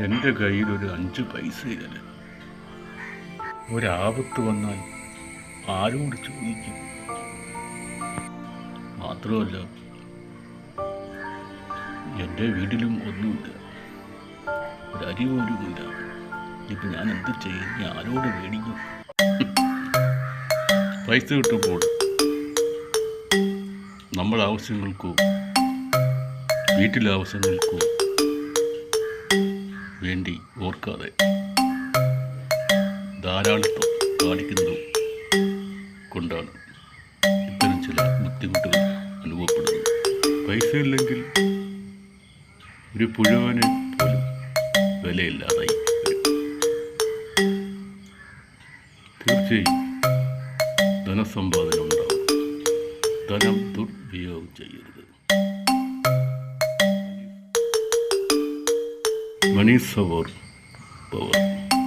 എൻ്റെ കയ്യിൽ ഒരു 5 പൈസയില്ല. ഒരാപത്ത് വന്നാൽ ആരോട് ചോദിക്കും? മാത്രമല്ല, എൻ്റെ വീട്ടിലും ഒന്നുമില്ല, ഒരരി പോലുമില്ല. ഇപ്പം ഞാൻ എന്ത് ചെയ്യും? ഞാൻ ആരോട് മേടിക്കും? പൈസ കിട്ടുമ്പോൾ നമ്മുടെ ആവശ്യങ്ങൾക്കോ വീട്ടിലെ ആവശ്യങ്ങൾക്കോ വേണ്ടി ഓർക്കാതെ ധാരാളിത്തം കാണിക്കുന്നത് കൊണ്ടാണ് ഇത്തരം ചില ബുദ്ധിമുട്ടുകൾ അനുഭവപ്പെടുന്നത്. പൈസ ഇല്ലെങ്കിൽ ഒരു പുഴുവന് പോലും വിലയില്ലാതായി വരും. തീർച്ചയായും ധനസമ്പാദനം ഉണ്ടാവും. ധനം ദുർവിനിയോഗം ചെയ്യരുത്. മണി സവർ പവർ.